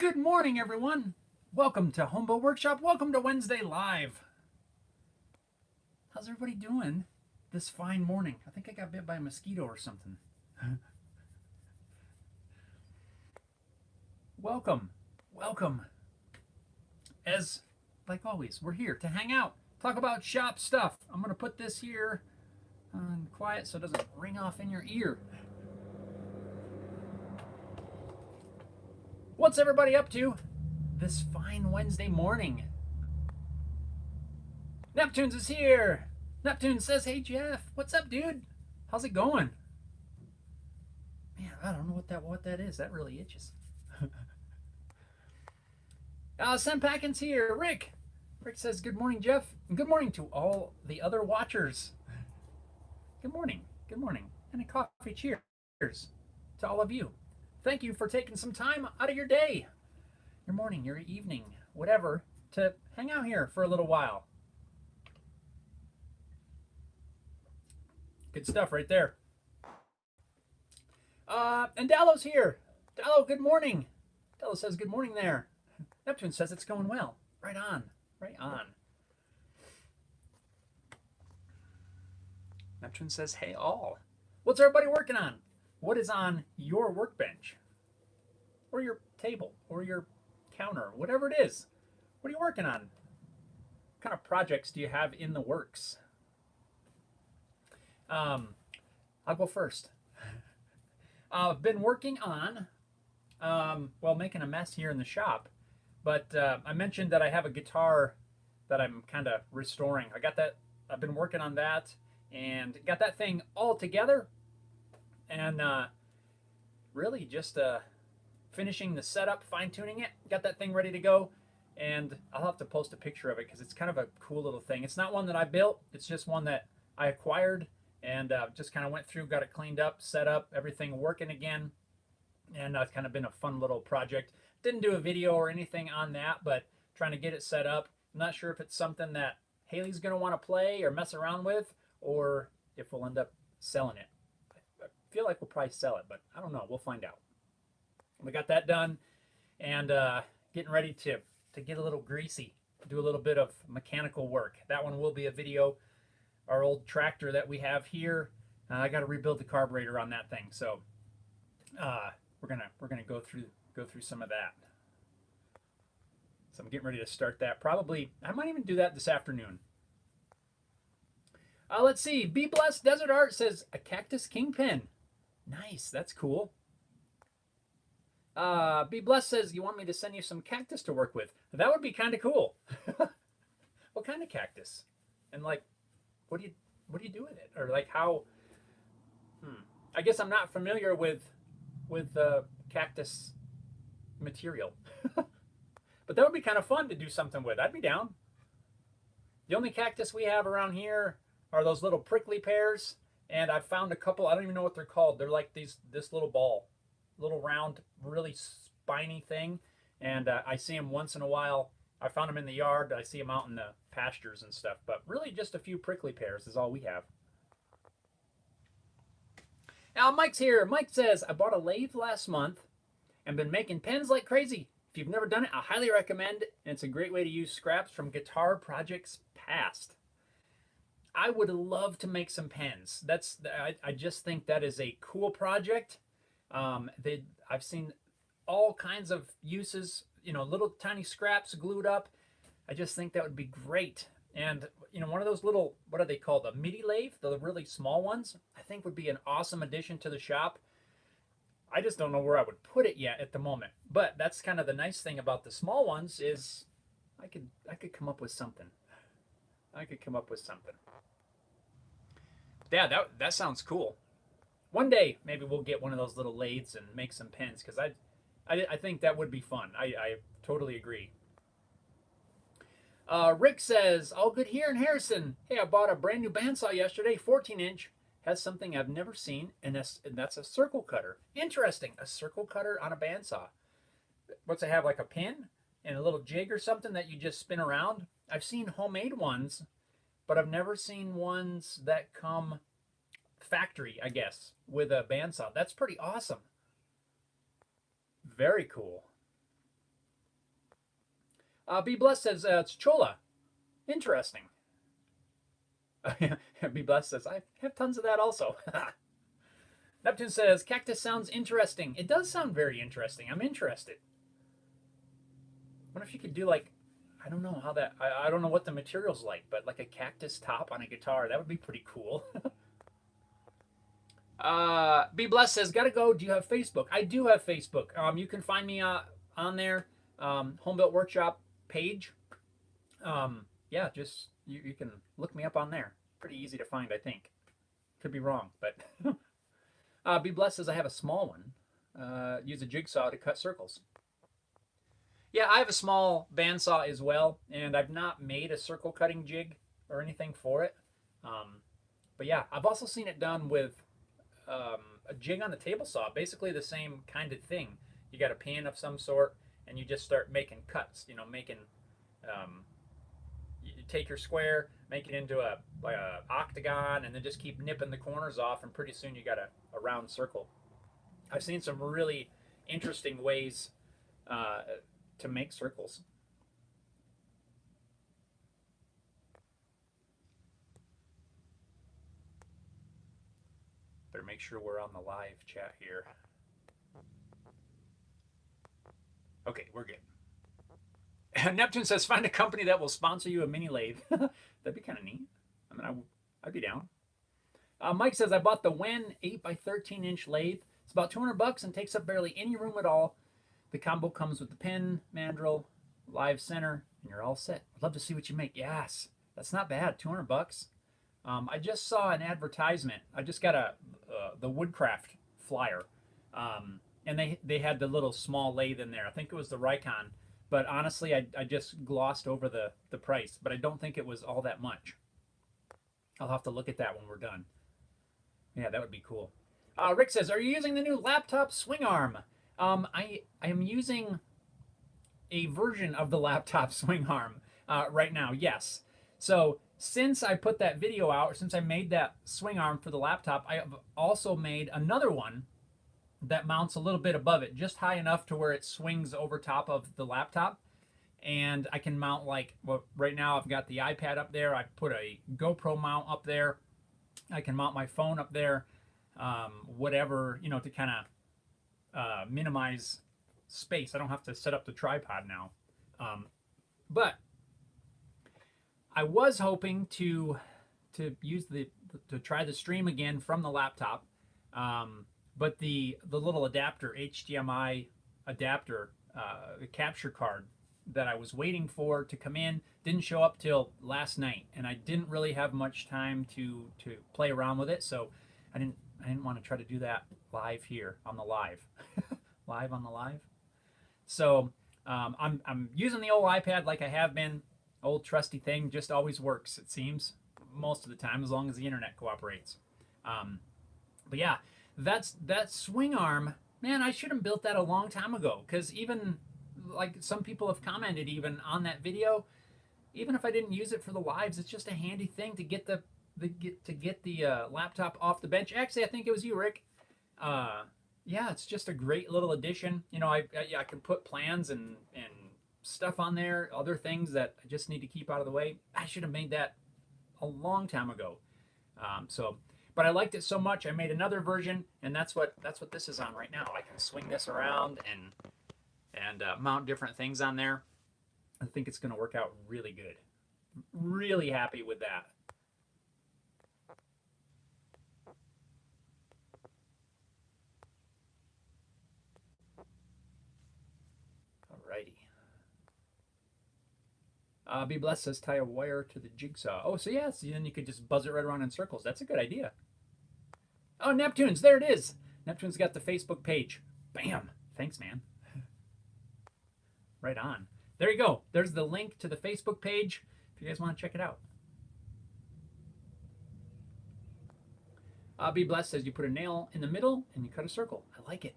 Good morning, everyone. Welcome to Homeboat Workshop. Welcome to Wednesday Live. How's everybody doing this fine morning? I think I got bit by a mosquito or something. Welcome. Welcome. As, like always, we're here to hang out, talk about shop stuff. I'm going to put this here on quiet so it doesn't ring off in your ear. What's everybody up to this fine Wednesday morning? Neptunes is here. Neptune says, "Hey Jeff, what's up, dude? How's it going?" Man, I don't know what that is. That really itches. Sam Packin's here. Rick says, "Good morning, Jeff, and good morning to all the other watchers." Good morning. Good morning, and a coffee cheers to all of you. Thank you for taking some time out of your day, your morning, your evening, whatever, to hang out here for a little while. Good stuff right there. And Dallo's here. Dallo, good morning. Dallo says good morning there. Neptune says it's going well. Right on. Right on. Neptune says, "Hey all. What's everybody working on? What is on your workbench? Or your table? Or your counter? Whatever it is. What are you working on? What kind of projects do you have in the works?" I'll go first. I've been working on, making a mess here in the shop. But I mentioned that I have a guitar that I'm kind of restoring. I've been working on that and got that thing all together. And really just finishing the setup, fine-tuning it. Got that thing ready to go. And I'll have to post a picture of it because it's kind of a cool little thing. It's not one that I built. It's just one that I acquired and just kind of went through, got it cleaned up, set up, everything working again. And it's kind of been a fun little project. Didn't do a video or anything on that, but trying to get it set up. I'm not sure if it's something that Haley's going to want to play or mess around with, or if we'll end up selling it. I feel like we'll probably sell it, but I don't know. We'll find out. We got that done, and getting ready to get a little greasy, do a little bit of mechanical work. That one will be a video. Our old tractor that we have here, I got to rebuild the carburetor on that thing, so we're gonna go through some of that. So I'm getting ready to start that. Probably I might even do that this afternoon. Let's see. Be Blessed Desert Art says a cactus kingpin. Nice, that's cool. Be Blessed says you want me to send you some cactus to work with. That would be kind of cool. What kind of cactus? And like, what do you do with it? Or like how? I guess I'm not familiar with cactus material. But that would be kind of fun to do something with. I'd be down. The only cactus we have around here are those little prickly pears, and I've found a couple. I don't even know what they're called. They're like this little ball, little round, really spiny thing, and I see them once in a while. I found them in the yard. I see them out in the pastures and stuff, but really just a few prickly pears is all we have. Now Mike's here. Mike says, "I bought a lathe last month and been making pens like crazy. If you've never done it, I highly recommend it, and it's a great way to use scraps from guitar projects past." I would love to make some pens. I just think that is a cool project. I've seen all kinds of uses, little tiny scraps glued up. I just think that would be great. And, one of those little, what are they called? A MIDI lathe, the really small ones, I think would be an awesome addition to the shop. I just don't know where I would put it yet at the moment. But that's kind of the nice thing about the small ones is I could come up with something. Yeah, that sounds cool. One day maybe we'll get one of those little lathes and make some pens because I think that would be fun. I totally agree. Rick says, "All good here in Harrison. Hey, I bought a brand new bandsaw yesterday, 14-inch. Has something I've never seen, and that's a circle cutter. Interesting, a circle cutter on a bandsaw. What's it have, like a pin and a little jig or something that you just spin around? I've seen homemade ones, but I've never seen ones that come factory, I guess, with a bandsaw. That's pretty awesome. Very cool. Be Blessed says it's Chola. Interesting. Be Blessed says I have tons of that also. Neptune says cactus sounds interesting. It does sound very interesting. I'm interested. What if you could do like, I don't know how that, I don't know what the material's like, but like a cactus top on a guitar, that would be pretty cool. Be Blessed says, gotta go. Do you have Facebook? I do have Facebook. You can find me on there, Home Built Workshop page. Yeah, just you can look me up on there. Pretty easy to find, I think. Could be wrong, but Be Blessed says I have a small one. Use a jigsaw to cut circles. Yeah, I have a small bandsaw as well, and I've not made a circle cutting jig or anything for it. But yeah, I've also seen it done with a jig on the table saw, basically the same kind of thing. You got a pan of some sort, and you just start making cuts. You know, you take your square, make it into a octagon, and then just keep nipping the corners off, and pretty soon you got a round circle. I've seen some really interesting ways to make circles. Better make sure we're on the live chat here. Okay, we're good. Neptune says, find a company that will sponsor you a mini lathe. That'd be kind of neat. I mean, I'd be down. Mike says, I bought the Wen 8x13-inch lathe. It's about $200 and takes up barely any room at all. The combo comes with the pin, mandrel, live center, and you're all set. I'd love to see what you make. Yes, that's not bad. $200. I just saw an advertisement. I just got the Woodcraft flyer, and they had the little small lathe in there. I think it was the Rikon, but honestly, I just glossed over the price. But I don't think it was all that much. I'll have to look at that when we're done. Yeah, that would be cool. Rick says, are you using the new laptop swing arm? I am using a version of the laptop swing arm right now. Yes. So since I put that video out, or since I made that swing arm for the laptop, I have also made another one that mounts a little bit above it, just high enough to where it swings over top of the laptop. And I can mount well, right now I've got the iPad up there. I put a GoPro mount up there. I can mount my phone up there, whatever, to kind of minimize space. I don't have to set up the tripod now. But I was hoping to use to try the stream again from the laptop, but the little adapter, HDMI adapter, the capture card that I was waiting for to come in didn't show up till last night, and I didn't really have much time to play around with it, so I didn't want to try to do that live here on the live, live on the live. So I'm using the old iPad like I have been. Old trusty thing, just always works, it seems, most of the time, as long as the internet cooperates. But yeah, that swing arm, man, I should have built that a long time ago, because even like some people have commented even on that video, even if I didn't use it for the lives, it's just a handy thing to get the laptop off the bench. Actually, I think it was you, Rick. Yeah, it's just a great little addition. I can put plans and stuff on there, other things that I just need to keep out of the way. I should have made that a long time ago. But I liked it so much, I made another version, and that's what this is on right now. I can swing this around and mount different things on there. I think it's going to work out really good. Really happy with that. Alrighty. Be Blessed says tie a wire to the jigsaw. Oh, so yeah, so then you could just buzz it right around in circles. That's a good idea. Oh, Neptune's, there it is. Neptune's got the Facebook page. Bam. Thanks, man. Right on. There you go. There's the link to the Facebook page if you guys want to check it out. Be Blessed says you put a nail in the middle and you cut a circle. I like it.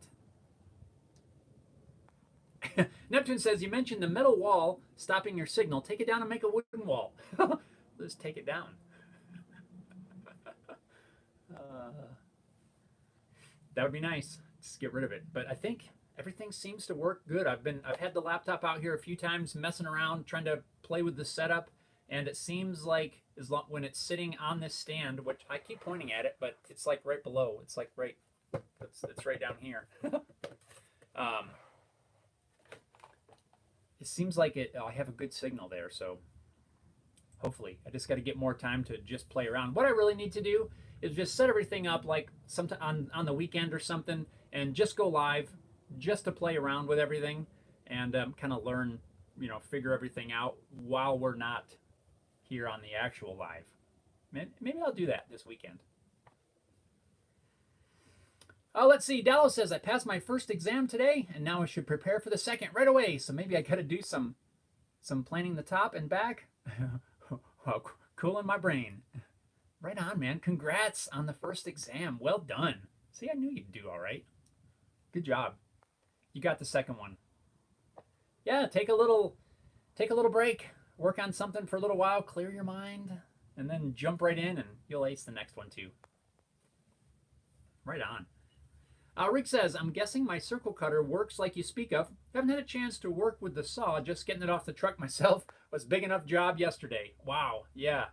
Neptune says, you mentioned the metal wall stopping your signal. Take it down and make a wooden wall. Let's take it down. That would be nice. Just get rid of it. But I think everything seems to work good. I've had the laptop out here a few times messing around trying to play with the setup, and it seems like when it's sitting on this stand, which I keep pointing at it, but it's like right below. It's like it's right down here. um, it seems like I have a good signal there, so hopefully I just got to get more time to just play around. What I really need to do is just set everything up like sometime on the weekend or something, and just go live, just to play around with everything, and kind of learn, figure everything out while we're not here on the actual live. Maybe I'll do that this weekend. Let's see. Dallas says I passed my first exam today, and now I should prepare for the second right away. So maybe I got to do some planning the top and back. Cooling my brain. Right on, man. Congrats on the first exam. Well done. See, I knew you'd do all right. Good job. You got the second one. Yeah, take a little break. Work on something for a little while, clear your mind, and then jump right in, and you'll ace the next one too. Right on. Rick says, I'm guessing my circle cutter works like you speak of. Haven't had a chance to work with the saw. Just getting it off the truck myself was a big enough job yesterday. Wow. Yeah.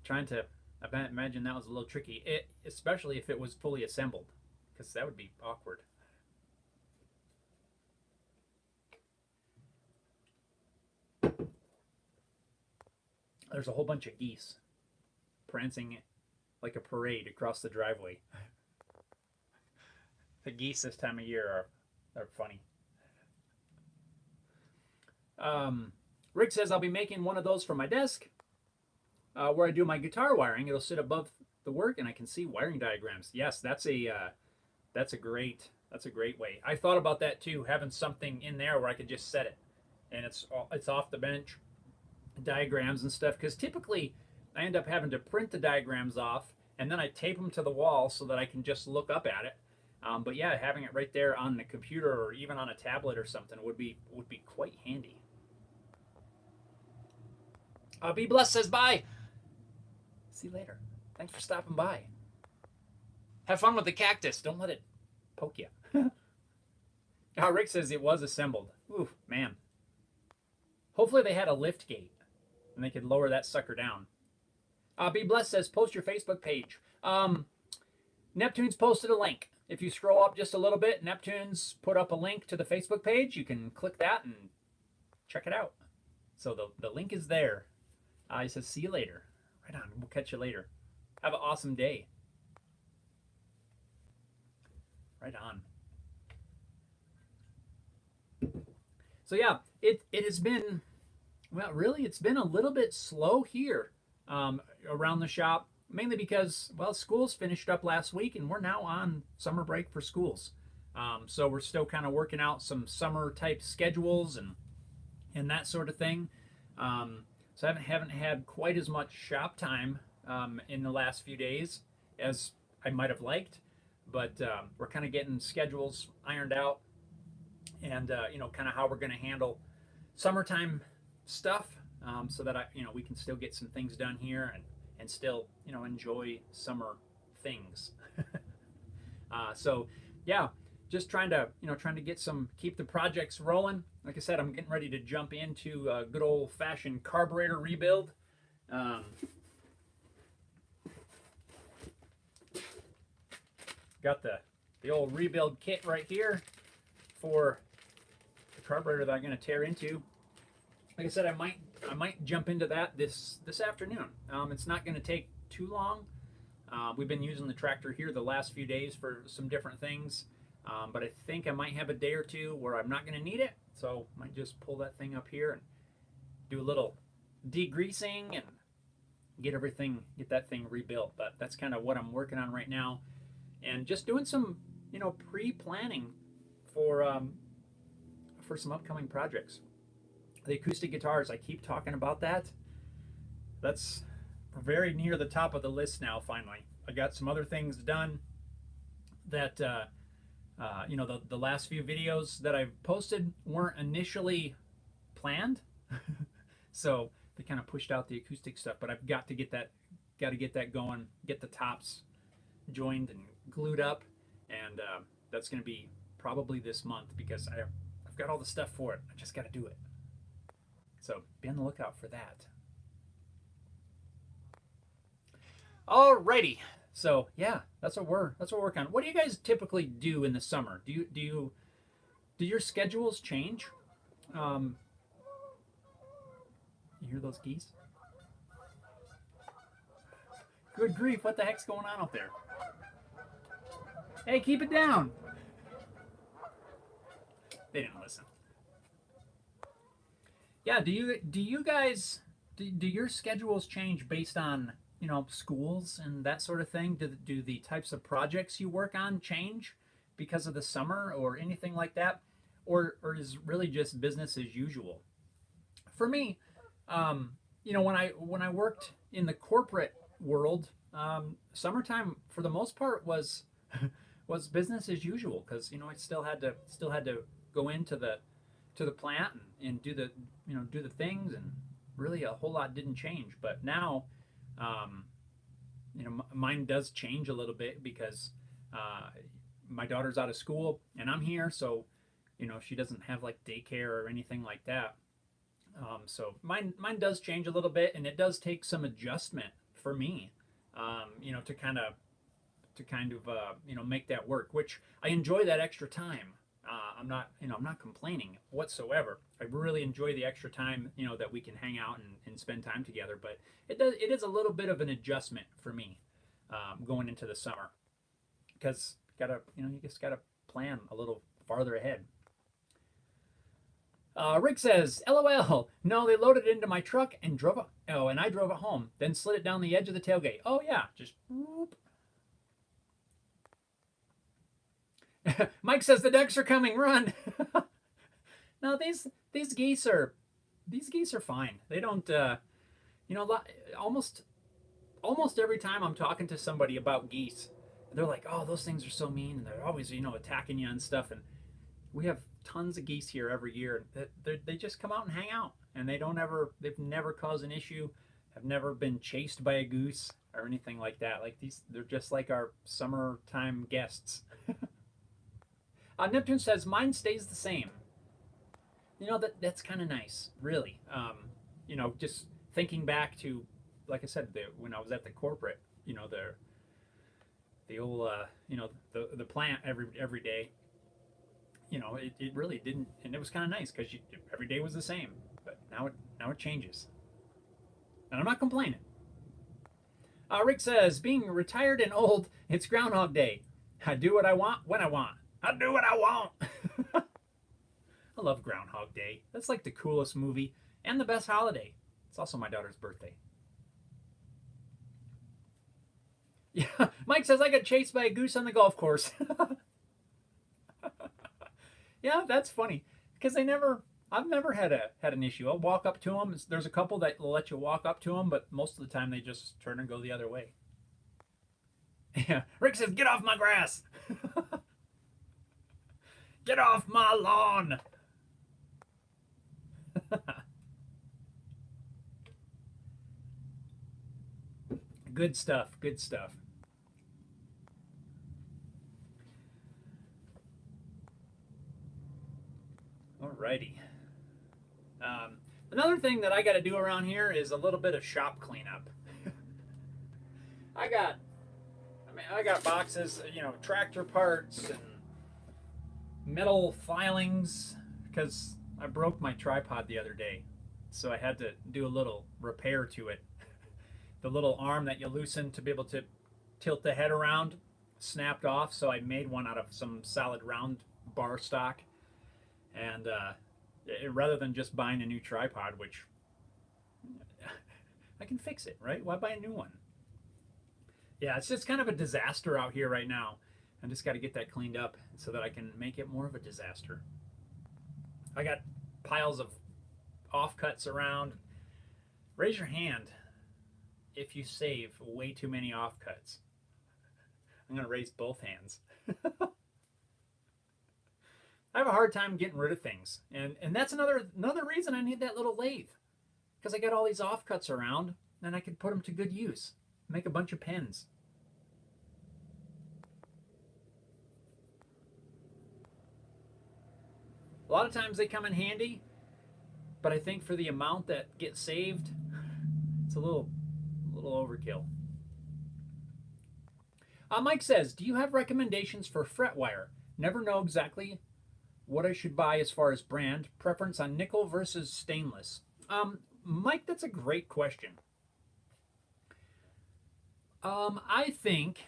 Trying to imagine that was a little tricky, especially if it was fully assembled, because that would be awkward. There's a whole bunch of geese prancing like a parade across the driveway. The geese this time of year are funny. Rick says I'll be making one of those for my desk, where I do my guitar wiring. It'll sit above the work, and I can see wiring diagrams. Yes, that's a great way. I thought about that too, having something in there where I could just set it, and it's off the bench, diagrams and stuff. Because typically, I end up having to print the diagrams off, and then I tape them to the wall so that I can just look up at it. But yeah, having it right there on the computer or even on a tablet or something would be quite handy. Be blessed says bye. See you later. Thanks for stopping by. Have fun with the cactus. Don't let it poke you. Rick says it was assembled. Ooh, man. Hopefully they had a lift gate and they could lower that sucker down. Be blessed says post your Facebook page. Neptune's posted a link. If you scroll up just a little bit, Neptune's put up a link to the Facebook page. You can click that and check it out. So the link is there. He says, see you later. Right on. We'll catch you later. Have an awesome day. Right on. So yeah, it has been, well, really, it's been a little bit slow here around the shop. Mainly because, well, school's finished up last week, and we're now on summer break for schools. So we're still kind of working out some summer-type schedules and that sort of thing. So I haven't had quite as much shop time in the last few days as I might have liked. But we're kind of getting schedules ironed out, and kind of how we're going to handle summertime stuff, so that we can still get some things done here and still enjoy summer things. So yeah, just trying to keep the projects rolling. Like I said, I'm getting ready to jump into a good old fashioned carburetor rebuild. Got the old rebuild kit right here for the carburetor that I'm going to tear into. Like I said, I might jump into that this afternoon. It's not going to take too long. We've been using the tractor here the last few days for some different things, but I think I might have a day or two where I'm not going to need it, so I might just pull that thing up here and do a little degreasing and get that thing rebuilt. But that's kind of what I'm working on right now, and just doing some pre-planning for some upcoming projects. The acoustic guitars, I keep talking about that. That's very near the top of the list now, finally. I got some other things done that, the last few videos that I've posted weren't initially planned. So they kind of pushed out the acoustic stuff, but I've got to get that going, get the tops joined and glued up, and that's going to be probably this month because I've got all the stuff for it. I just got to do it. So be on the lookout for that. Alrighty. So yeah, that's what we're working on. What do you guys typically do in the summer? Do your schedules change? Um, you hear those geese? Good grief! What the heck's going on out there? Hey, keep it down. They didn't listen. Yeah. Do you guys do your schedules change based on schools and that sort of thing? Do the types of projects you work on change because of the summer or anything like that, or is really just business as usual? For me, when I worked in the corporate world, summertime for the most part was was business as usual because I still had to go into the plant and do the do the things, and really a whole lot didn't change. But now, mine does change a little bit because my daughter's out of school and I'm here, so she doesn't have like daycare or anything like that. So mine does change a little bit, and it does take some adjustment for me, to make that work. Which I enjoy that extra time. I'm not complaining whatsoever. I really enjoy the extra time, that we can hang out and spend time together. But it is a little bit of an adjustment for me, going into the summer, because you just gotta plan a little farther ahead. Rick says, "LOL. No, they loaded it into my truck and drove it. Oh, and I drove it home. Then slid it down the edge of the tailgate. Oh yeah, just whoop." Mike says the ducks are coming. Run. No, these geese are fine. They don't. Almost every time I'm talking to somebody about geese, they're like, "Oh, those things are so mean, and they're always attacking you and stuff." And we have tons of geese here every year. They just come out and hang out, and they've never caused an issue. Have never been chased by a goose or anything like that. Like they're just like our summertime guests. Neptune says mine stays the same. That's kind of nice, really. Just thinking back to, like I said, when I was at the corporate, the old, the plant every day. It really didn't, and it was kind of nice because every day was the same. But now it changes, and I'm not complaining. Rick says, being retired and old, it's Groundhog Day. I do what I want when I want. I do what I want. I love Groundhog Day. That's like the coolest movie and the best holiday. It's also my daughter's birthday. Yeah, Mike says I got chased by a goose on the golf course. Yeah, that's funny because I've never had an issue. I'll walk up to them. There's a couple that will let you walk up to them, but most of the time they just turn and go the other way. Yeah, Rick says, "Get off my grass." Get off my lawn. Good stuff. Good stuff. Alrighty. Another thing that I got to do around here is a little bit of shop cleanup. I got, I got boxes, tractor parts and metal filings because I broke my tripod the other day, so I had to do a little repair to it. The little arm that you loosen to be able to tilt the head around snapped off, so I made one out of some solid round bar stock, and rather than just buying a new tripod, which I can fix it, right? Why buy a new one? Yeah, it's just kind of a disaster out here right now. I just got to get that cleaned up so that I can make it more of a disaster. I got piles of offcuts around. Raise your hand if you save way too many offcuts. I'm going to raise both hands. I have a hard time getting rid of things. And that's another reason I need that little lathe. Because I got all these offcuts around, and I could put them to good use. Make a bunch of pens. lot of times they come in handy, but I think for the amount that gets saved, it's a little overkill. Mike says, do you have recommendations for fret wire? Never know exactly what I should buy as far as brand. Preference on nickel versus stainless. Mike, that's a great question. I think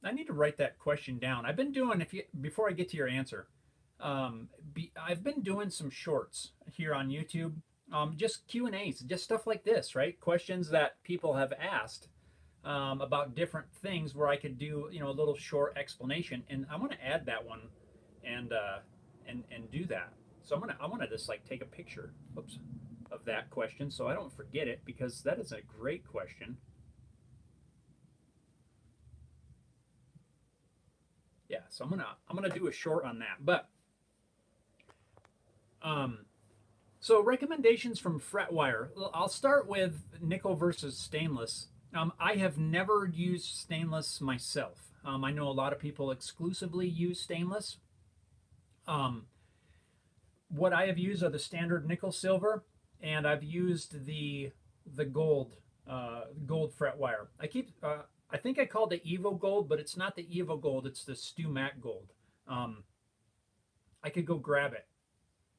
I need to write that question down. I've been doing, before I get to your answer, I've been doing some shorts here on YouTube, just Q&As, just stuff like this, right? Questions that people have asked about different things where I could do, a little short explanation, and I want to add that one and do that. So I want to just like take a picture, of that question so I don't forget it, because that is a great question. Yeah, so I'm gonna do a short on that. But so recommendations from fret wire. I'll start with nickel versus stainless. I have never used stainless myself. I know a lot of people exclusively use stainless. What I have used are the standard nickel silver, and I've used the gold fret wire. I think I called it Evo Gold, but it's not the Evo Gold. It's the StuMac Gold. I could go grab it,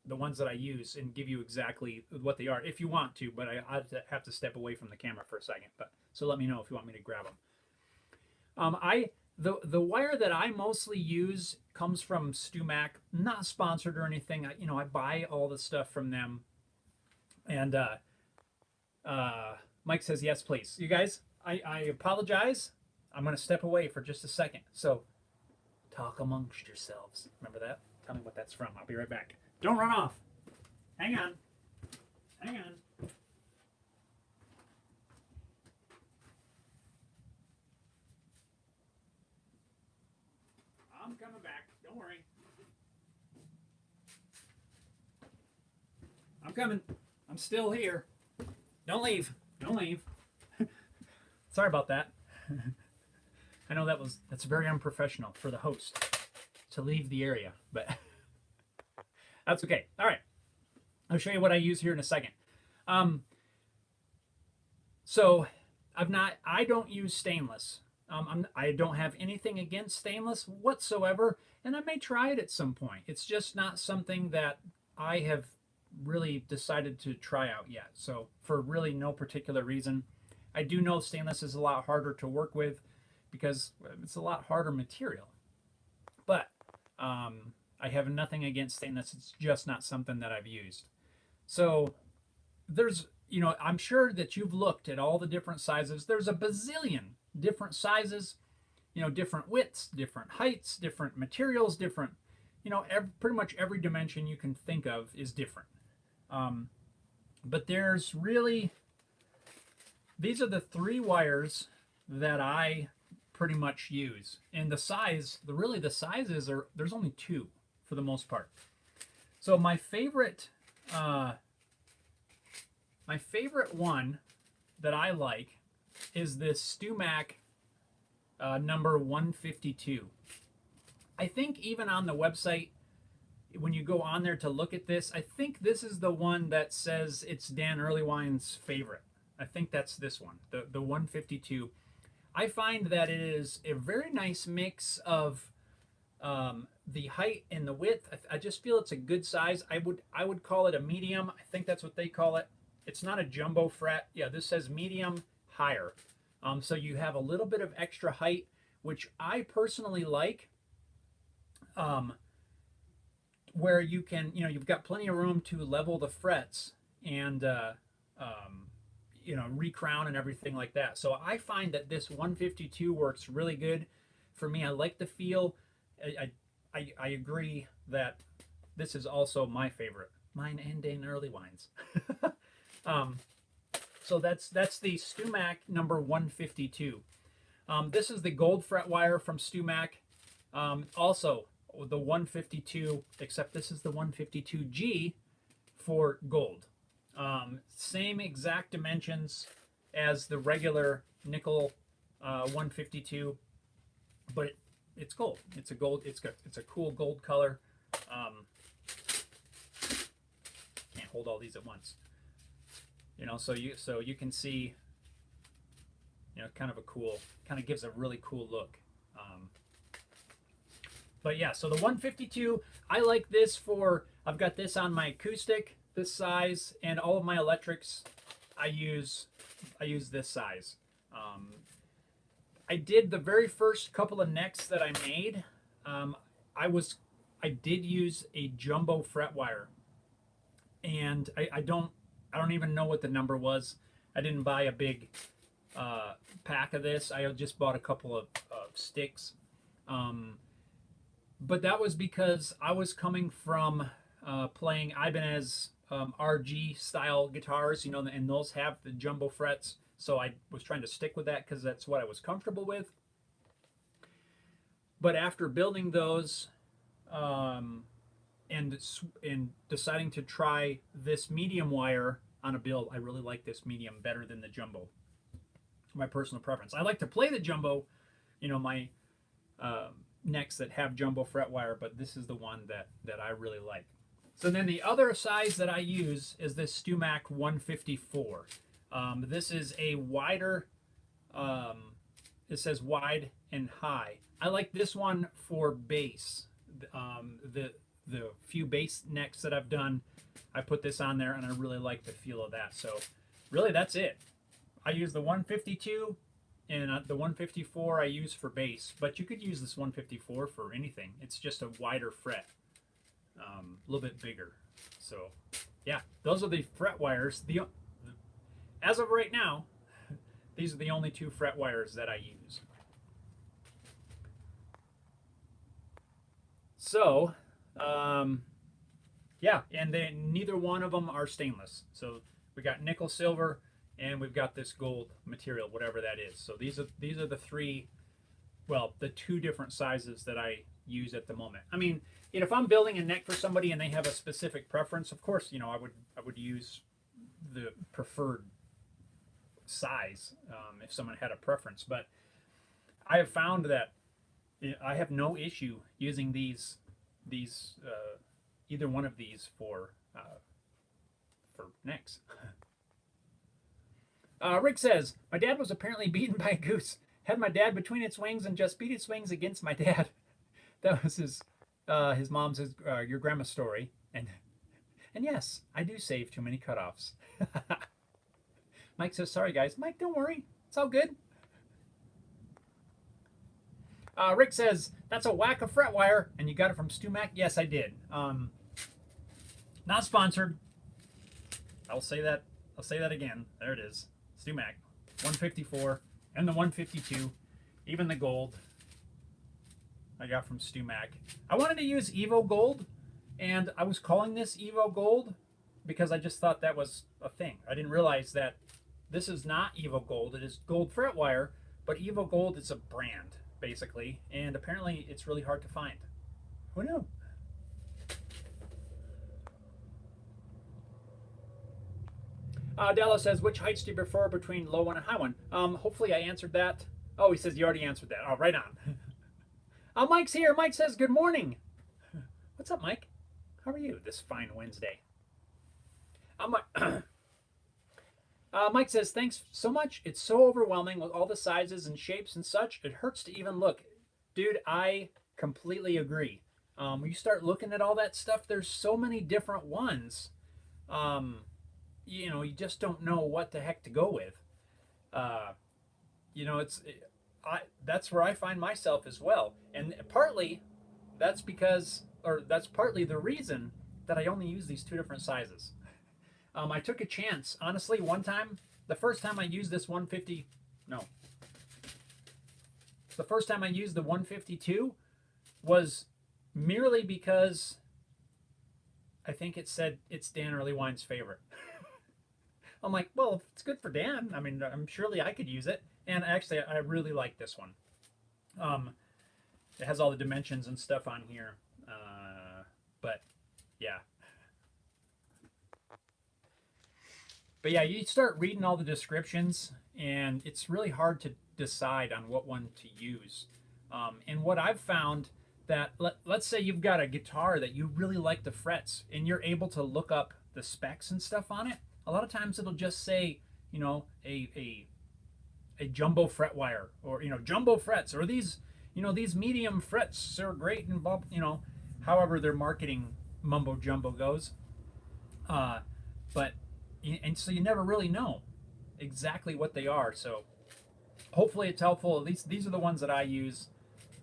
the ones that I use, and give you exactly what they are if you want to. But I have to step away from the camera for a second. So let me know if you want me to grab them. The wire that I mostly use comes from StuMac. Not sponsored or anything. I buy all the stuff from them. And Mike says yes, please. You guys, I apologize. I'm going to step away for just a second. So talk amongst yourselves. Remember that? Tell me what that's from. I'll be right back. Don't run off. Hang on. Hang on. I'm coming back. Don't worry. I'm coming. I'm still here. Don't leave. Don't leave. Sorry about that. I know that's very unprofessional for the host to leave the area, but that's okay. All right. I'll show you what I use here in a second. So I don't use stainless. I don't have anything against stainless whatsoever, and I may try it at some point. It's just not something that I have really decided to try out yet. So for really no particular reason. I do know stainless is a lot harder to work with because it's a lot harder material. But I have nothing against stainless. It's just not something that I've used. So there's, I'm sure that you've looked at all the different sizes. There's a bazillion different sizes, different widths, different heights, different materials, different, pretty much every dimension you can think of is different. But there's really, these are the three wires that I pretty much use. And the sizes are, there's only two for the most part. So my favorite one that I like is this StuMac number 152. I think even on the website, when you go on there to look at this, I think this is the one that says it's Dan Earlywine's favorite. I think that's this one, the 152. I find that it is a very nice mix of the height and the width. I just feel it's a good size. I would call it a medium. I think that's what they call it. It's not a jumbo fret. Yeah, this says medium higher. So you have a little bit of extra height, which I personally like. Where you can, you've got plenty of room to level the frets and recrown and everything like that. So I find that this 152 works really good for me. I like the feel. I agree that this is also my favorite, mine and Dan Earlywine's. So that's the StuMac number 152. This is the gold fret wire from StuMac. Also the 152, except this is the 152G for gold. Same exact dimensions as the regular nickel 152, but it's gold. It's a gold. It's a cool gold color. hold all these at once. You know, so you can see, you know, kind of gives a really cool look. But yeah, so the 152, I like this for, I've got this on my acoustic, this size, and all of my electrics, I use this size. I did the very first couple of necks that I made. I did use a jumbo fret wire, and I don't even know what the number was. I didn't buy a big pack of this. I just bought a couple of sticks. But that was because I was coming from playing Ibanez RG style guitars, you know, and those have the jumbo frets. So I was trying to stick with that because that's what I was comfortable with. But after building those and deciding to try this medium wire on a build, I really like this medium better than the jumbo. My personal preference. I like to play the jumbo, you know, my necks that have jumbo fret wire, but this is the one that I really like. So then the other size that I use is this StewMac 154. This is a wider, it says wide and high. I like this one for bass. The few bass necks that I've done, I put this on there and I really like the feel of that. So really that's it. I use the 152 and the 154 I use for bass, but you could use this 154 for anything. It's just a wider fret, a little bit bigger. So yeah, those are the fret wires. As of right now, these are the only two fret wires that I use. So yeah, and neither one of them are stainless. So we got nickel, silver, and we've got this gold material, whatever that is. So these are the three, well, the two different sizes that I use at the moment. I mean, you know, if I'm building a neck for somebody and they have a specific preference, of course, you know, I would use the preferred size if someone had a preference. But I have found that I have no issue using these either one of these for necks. Rick says, my dad was apparently beaten by a goose. Had my dad between its wings and just beat its wings against my dad. That was his mom's, your grandma's story. And yes, I do save too many cutoffs. Mike says, sorry guys. Mike, don't worry. It's all good. Rick says, that's a whack of fret wire, and you got it from StewMac? Yes, I did. Not sponsored. I'll say that again. There it is. StewMac 154 and the 152, even the gold I got from StewMac. I wanted to use Evo Gold, and I was calling this Evo Gold because I just thought that was a thing. I didn't realize that this is not Evo Gold. It is gold fret wire, but Evo Gold is a brand, basically, and apparently it's really hard to find. Who knew? Dallas says, which heights do you prefer between low one and high one? Hopefully I answered that. Oh, he says you already answered that. Oh, right on. Mike's here. Mike says, good morning. What's up, Mike? How are you this fine Wednesday? Mike says, thanks so much. It's so overwhelming with all the sizes and shapes and such. It hurts to even look. Dude, I completely agree. When you start looking at all that stuff, there's so many different ones. You know, you just don't know what the heck to go with. You know, that's where I find myself as well. And partly that's because, or that's partly the reason that I only use these two different sizes. I took a chance, honestly, one time, the first time I used the 152 was merely because I think it said it's Dan Earlywine's favorite. I'm like, well, if it's good for Dan, I mean, surely I could use it. And actually, I really like this one. It has all the dimensions and stuff on here. But yeah. But yeah, you start reading all the descriptions, and it's really hard to decide on what one to use. And what I've found that, let's say you've got a guitar that you really like the frets, and you're able to look up the specs and stuff on it, a lot of times it'll just say, you know, a jumbo fret wire, or, you know, jumbo frets, or these, you know, these medium frets are great, and you know, however their marketing mumbo jumbo goes. But and so you never really know exactly what they are. So hopefully it's helpful. At least these are the ones that I use,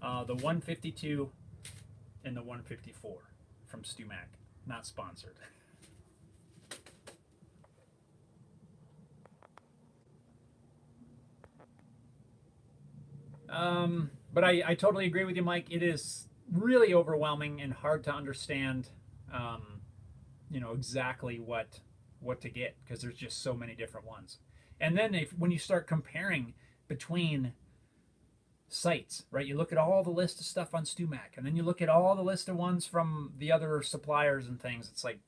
the 152 and the 154 from StuMac. Not sponsored. But I totally agree with you, Mike. It is really overwhelming and hard to understand, you know, exactly what to get, because there's just so many different ones. And then when you start comparing between sites, right? You look at all the list of stuff on StuMac, and then you look at all the list of ones from the other suppliers and things. It's like,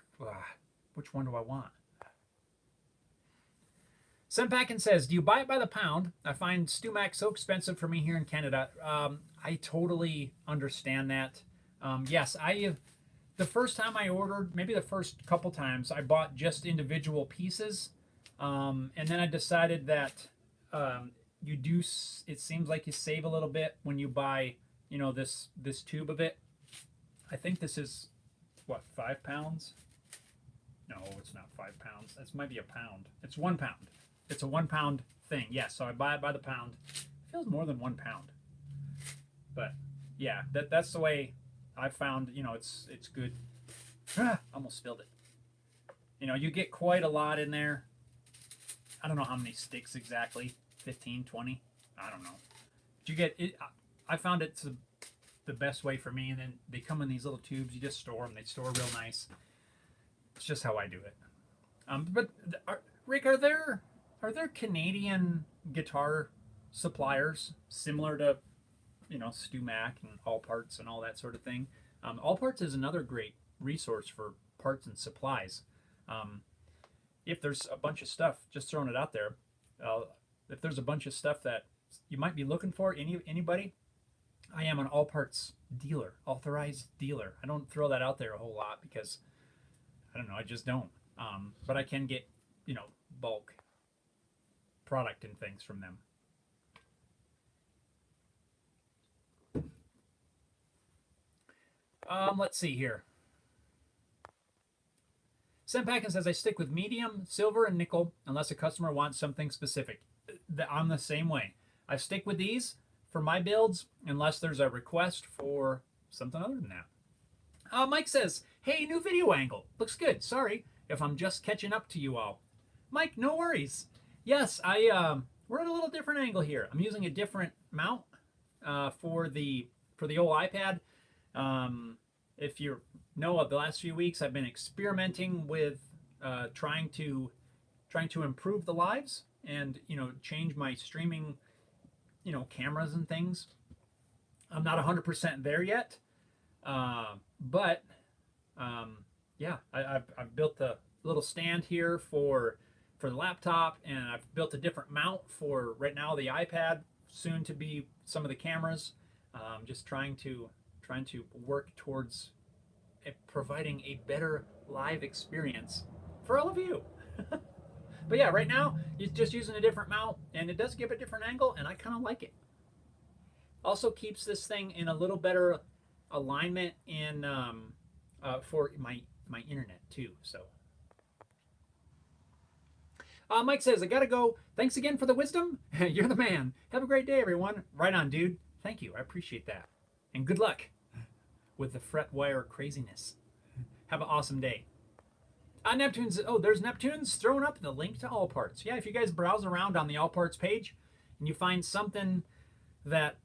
which one do I want? Senpakin says, do you buy it by the pound? I find StuMac so expensive for me here in Canada. I totally understand that. Yes, the first time I ordered, maybe the first couple times, I bought just individual pieces. And then I decided that you do, it seems like you save a little bit when you buy, you know, this tube of it. I think this is, what, 5 pounds? No, it's not 5 pounds. This might be a pound. It's 1 pound. It's a 1 pound thing. Yes, so I buy it by the pound. It feels more than 1 pound. But yeah, that's the way I found, you know, it's good. Almost spilled it. You know, you get quite a lot in there. I don't know how many sticks exactly. 15, 20? I don't know. But you get it. I found it's the best way for me. And then they come in these little tubes. You just store them. They store real nice. It's just how I do it. But Rick, are there Canadian guitar suppliers similar to, you know, StuMac and All Parts and all that sort of thing? All Parts is another great resource for parts and supplies. If there's a bunch of stuff, just throwing it out there, if there's a bunch of stuff that you might be looking for, anybody, I am an All Parts dealer, authorized dealer. I don't throw that out there a whole lot because, I don't know, I just don't. But I can get, you know, bulk product and things from them. Let's see here. Senpakin says, I stick with medium, silver, and nickel unless a customer wants something specific. I'm the same way. I stick with these for my builds unless there's a request for something other than that. Mike says, hey, new video angle. Looks good. Sorry if I'm just catching up to you all. Mike, no worries. Yes, we're at a little different angle here. I'm using a different mount for the old iPad. If you know, of the last few weeks, I've been experimenting with trying to improve the lives and, you know, change my streaming, you know, cameras and things. I'm not 100% there yet, but yeah, I've built a little stand here for the laptop, and I've built a different mount for right now the iPad, soon to be some of the cameras. Just trying to work towards providing a better live experience for all of you. But yeah, right now it's just using a different mount, and it does give a different angle, and I kind of like it. Also keeps this thing in a little better alignment in for my internet too. So Mike says, I gotta go. Thanks again for the wisdom. You're the man. Have a great day, everyone. Right on, dude. Thank you. I appreciate that. And good luck with the fret wire craziness. Have an awesome day. Neptune's, there's Neptune's throwing up the link to All Parts. Yeah, if you guys browse around on the All Parts page and you find something that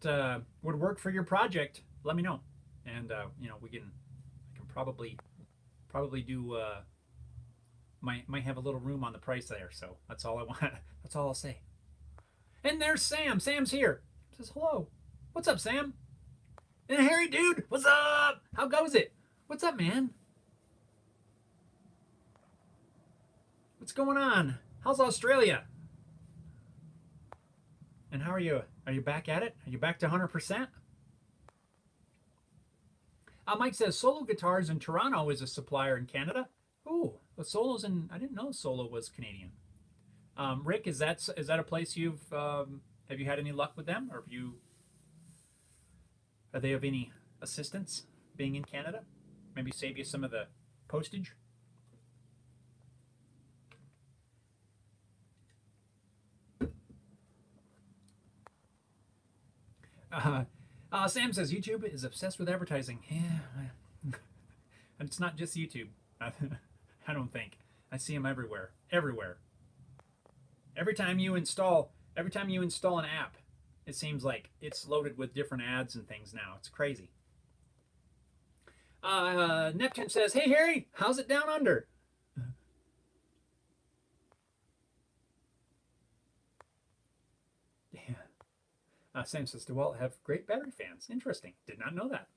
would work for your project, let me know. And, you know, I can probably do, might have a little room on the price there. So that's all I want. That's all I'll say. And there's Sam. Sam's here. Says hello. What's up, Sam? And Harry, dude, what's up? How goes it? What's up, man? What's going on? How's Australia? And how are you? Are you back at it? Are you back to 100%? Mike says, Solo Guitars in Toronto is a supplier in Canada. Ooh, But Solo's in. I didn't know Solo was Canadian. Rick, is that a place you've have you had any luck with them, or have you are they of any assistance being in Canada? Maybe save you some of the postage. Sam says YouTube is obsessed with advertising. Yeah, and it's not just YouTube. I don't think I see them everywhere. Everywhere. Every time you install an app, it seems like it's loaded with different ads and things now. It's crazy. Neptune says, "Hey Harry, how's it down under?" Yeah. Sam says, "DeWalt have great battery fans. Interesting. Did not know that."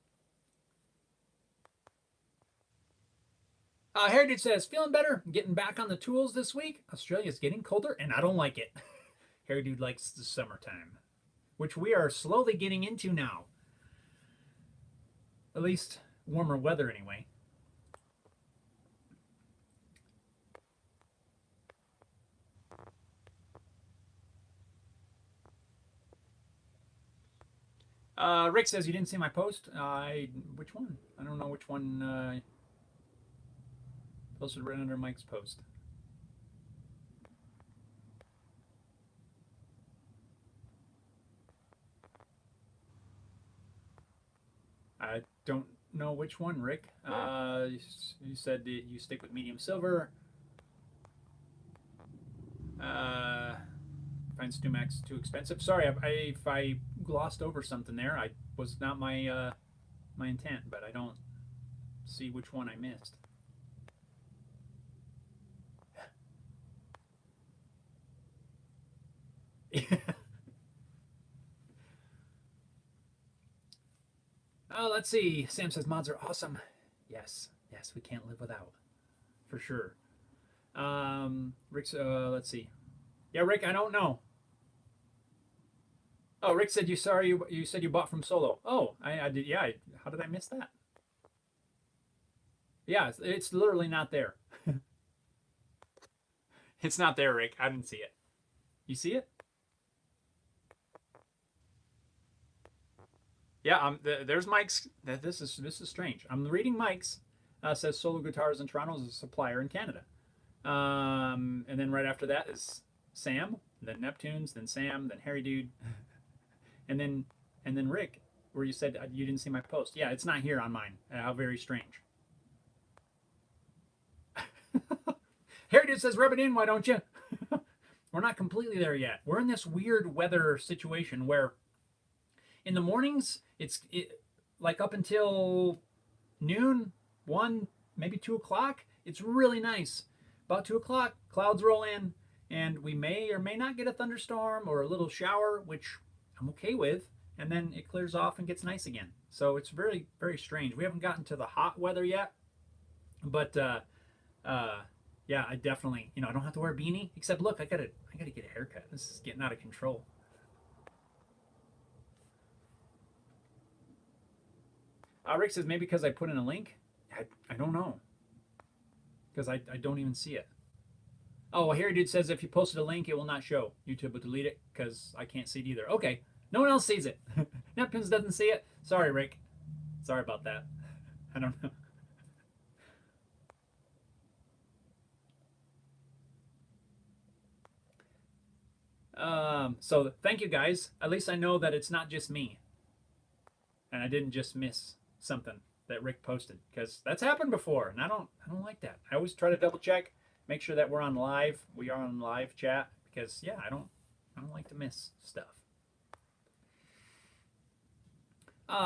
Heritage says, "Feeling better. Getting back on the tools this week. Australia's getting colder, and I don't like it." Harry Dude likes the summertime, which we are slowly getting into now. At least warmer weather, anyway. Rick says, "You didn't see my post." Which one? I don't know which one. Posted right under Mike's post. I don't know which one, Rick. You said you stick with medium silver. Find StuMax too expensive. Sorry, if I glossed over something there. I was not my my intent, but I don't see which one I missed. Oh, let's see. Sam says mods are awesome. Yes, yes, we can't live without, for sure. Rick's. Let's see. Yeah, Rick, I don't know. Oh, Rick said you said you bought from Solo. Oh, I did. Yeah, how did I miss that? Yeah, it's literally not there. It's not there, Rick. I didn't see it. You see it? Yeah. There's Mike's. This is strange. I'm reading Mike's. Says Solo Guitars in Toronto is a supplier in Canada. And then right after that is Sam, then Neptunes, then Sam, then Harry Dude, and then Rick, where you said you didn't see my post. Yeah, it's not here on mine. How very strange. Harry Dude says, "Rub it in, why don't you?" We're not completely there yet. We're in this weird weather situation where in the mornings like up until noon, 1, maybe 2 o'clock. It's really nice. About 2 o'clock, clouds roll in, and we may or may not get a thunderstorm or a little shower, which I'm okay with. And then it clears off and gets nice again. So it's very, very strange. We haven't gotten to the hot weather yet, but yeah, I definitely, I don't have to wear a beanie. Except, look, I gotta get a haircut. This is getting out of control. Rick says maybe because I put in a link. I don't know because I don't even see it. Oh, well, Harry Dude says if you posted a link, it will not show. YouTube will delete it because I can't see it either. Okay, no one else sees it. Neptunes doesn't see it. Sorry, Rick. Sorry about that. I don't know. So thank you guys. At least I know that it's not just me, and I didn't just miss something that Rick posted because that's happened before, and I don't like that. I always try to double check, make sure that we're on live. We are on live chat because yeah, I don't like to miss stuff.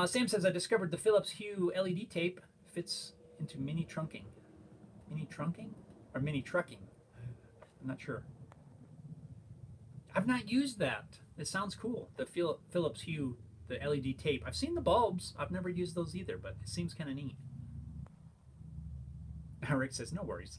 Sam says I discovered the Philips Hue LED tape fits into mini trunking. Mini trunking or mini trucking? I'm not sure. I've not used that. It sounds cool. The Philips Hue, the LED tape. I've seen the bulbs. I've never used those either, but it seems kind of neat. Rick says, no worries.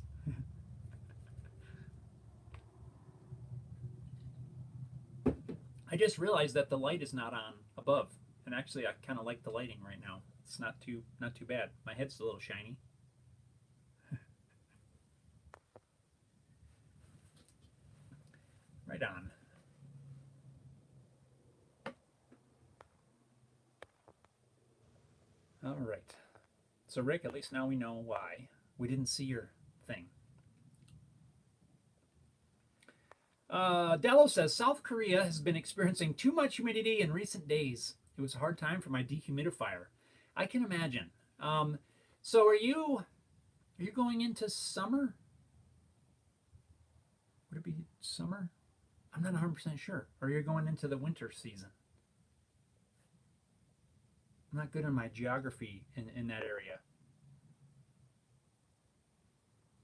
I just realized that the light is not on above, and actually I kind of like the lighting right now. It's not too bad. My head's a little shiny. it on. All right. So Rick, at least now we know why we didn't see your thing. Dallo says South Korea has been experiencing too much humidity in recent days. It was a hard time for my dehumidifier. I can imagine. So are you going into summer? Would it be summer? I'm not 100% sure. Or you're going into the winter season? I'm not good on my geography in that area.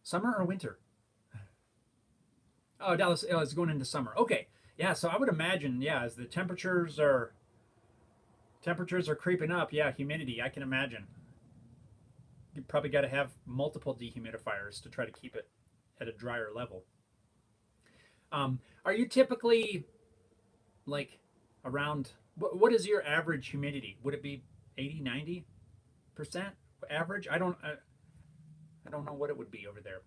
Summer or winter? Oh, Dallas, oh, it's going into summer. Okay. Yeah, so I would imagine, yeah, as the temperatures are creeping up, yeah, humidity, I can imagine. You probably got to have multiple dehumidifiers to try to keep it at a drier level. Are you typically like around what is your average humidity? Would it be 80, 90% average? I don't know what it would be over there.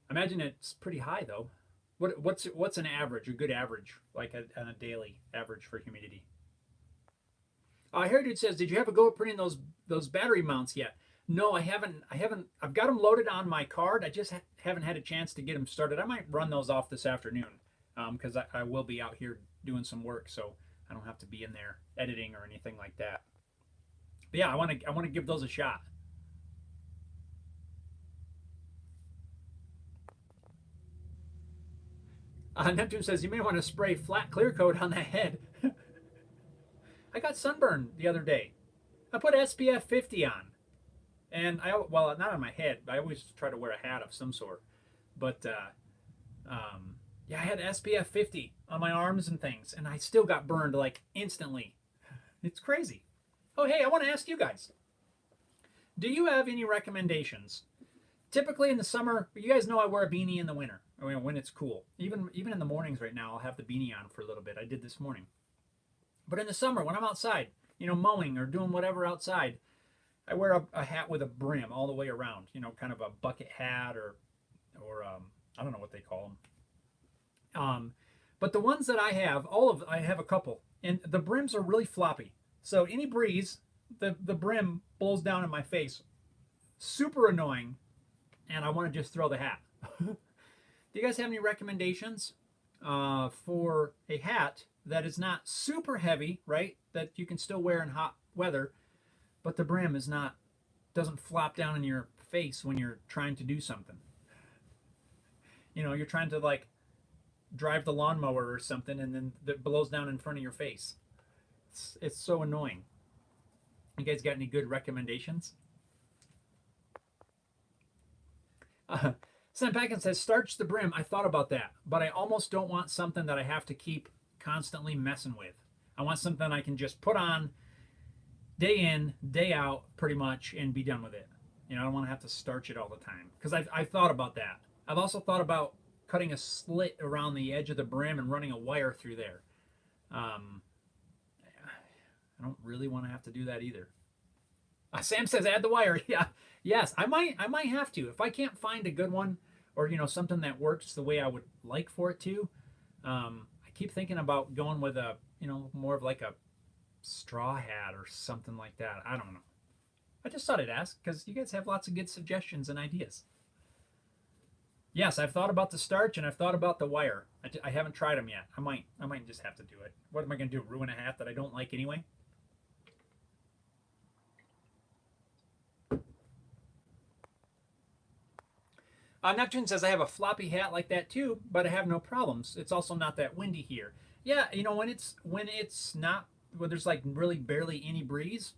I imagine it's pretty high though. What's an average, a good average, like on a daily average for humidity? Heritage says, did you have a go at putting those battery mounts yet? No, I haven't. I've got them loaded on my card. I just haven't had a chance to get them started. I might run those off this afternoon because I will be out here doing some work, so I don't have to be in there editing or anything like that. But yeah, I want to give those a shot. Neptune says you may want to spray flat clear coat on that head. I got sunburned the other day. I put SPF 50 on, and well, not on my head. I always try to wear a hat of some sort, but yeah, I had SPF 50 on my arms and things, and I still got burned like instantly. It's crazy. Oh, hey, I want to ask you guys: do you have any recommendations? Typically in the summer, you guys know I wear a beanie in the winter. I mean, when it's cool. Even in the mornings right now, I'll have the beanie on for a little bit. I did this morning. But in the summer, when I'm outside, mowing or doing whatever outside, I wear a hat with a brim all the way around. Kind of a bucket hat or I don't know what they call them. But the ones that I have, I have a couple, and the brims are really floppy. So any breeze, the brim blows down in my face. Super annoying, and I want to just throw the hat. Do you guys have any recommendations for a hat that is not super heavy, right? That you can still wear in hot weather, but the brim doesn't flop down in your face when you're trying to do something. You're trying to like drive the lawnmower or something, and then it blows down in front of your face. It's so annoying. You guys got any good recommendations? Sam Packin says, starch the brim. I thought about that, but I almost don't want something that I have to keep constantly messing with. I want something I can just put on day in, day out, pretty much, and be done with it. I don't want to have to starch it all the time. Because I've thought about that. I've also thought about cutting a slit around the edge of the brim and running a wire through there. I don't really want to have to do that either. Sam says, add the wire. Yeah, yes, I might have to. If I can't find a good one, or something that works the way I would like for it to. I keep thinking about going with a more of like a straw hat or something like that. I don't know. I just thought I'd ask because you guys have lots of good suggestions and ideas. Yes, I've thought about the starch and I've thought about the wire. I haven't tried them yet. I might just have to do it. What am I going to do? Ruin a hat that I don't like anyway? Neptune says, I have a floppy hat like that too, but I have no problems. It's also not that windy here. Yeah, when it's not, when there's like really barely any breeze,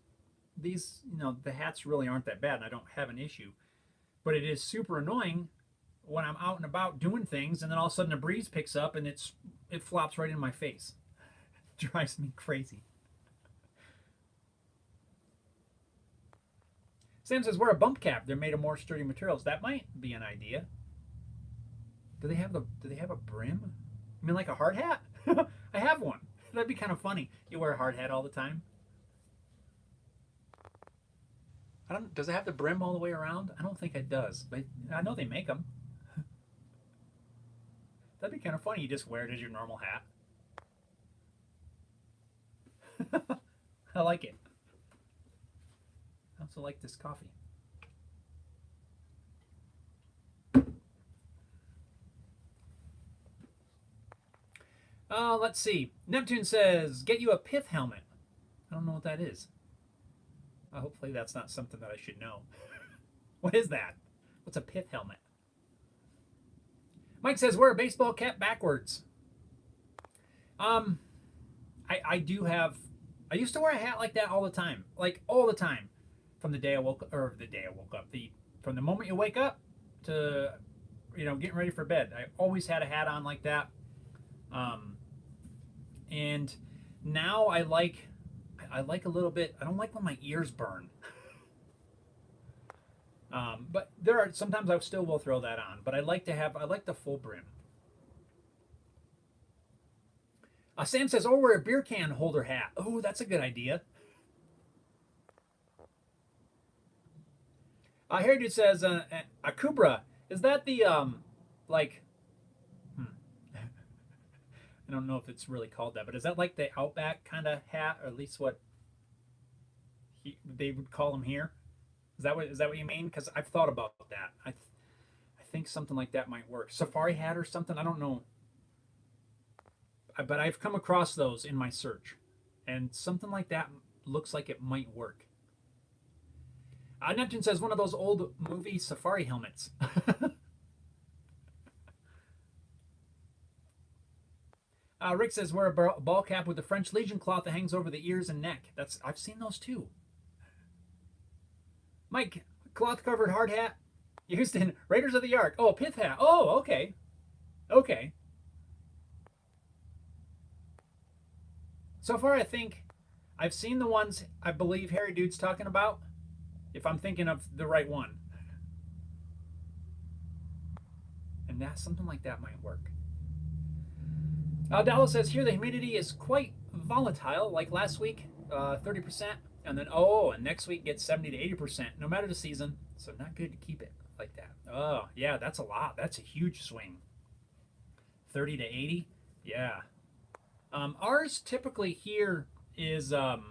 these, the hats really aren't that bad and I don't have an issue. But it is super annoying when I'm out and about doing things and then all of a sudden a breeze picks up and it flops right in my face. It drives me crazy. Sam says, wear a bump cap. They're made of more sturdy materials. That might be an idea. Do they have a brim? I mean, like a hard hat? I have one. That'd be kind of funny. You wear a hard hat all the time. Does it have the brim all the way around? I don't think it does, but I know they make them. That'd be kind of funny. You just wear it as your normal hat. I like it. I also like this coffee. Let's see. Neptune says, get you a pith helmet. I don't know what that is. Hopefully that's not something that I should know. What is that? What's a pith helmet? Mike says, wear a baseball cap backwards. I do have, I used to wear a hat like that all the time. Like, all the time. From the day I woke up, or the day I woke up. From the moment you wake up to, getting ready for bed. I always had a hat on like that. And now I like a little bit, I don't like when my ears burn. But there are, sometimes I still will throw that on, but I like the full brim. Sam says, oh, wear a beer can holder hat. Oh, that's a good idea. Harry Dude says, a Kubra, is that the, like, I don't know if it's really called that, but is that like the Outback kind of hat, or at least what they would call them here? Is that what you mean? Because I've thought about that. I think something like that might work. Safari hat or something. I don't know, but I've come across those in my search, and something like that looks like it might work. Neptune says one of those old movie safari helmets. Rick says wear a ball cap with the French Legion cloth that hangs over the ears and neck. I've seen those too. Mike, cloth covered hard hat. Houston, Raiders of the Ark. Oh, pith hat. Oh, okay. Okay. So far, I think I've seen the ones I believe Harry Dude's talking about, if I'm thinking of the right one. And something like that might work. Dallas says here the humidity is quite volatile, like last week, 30%, and then and next week gets 70 to 80%, no matter the season. So not good to keep it like that. Oh yeah, that's a lot. That's a huge swing. 30 to 80, yeah. Ours typically here is on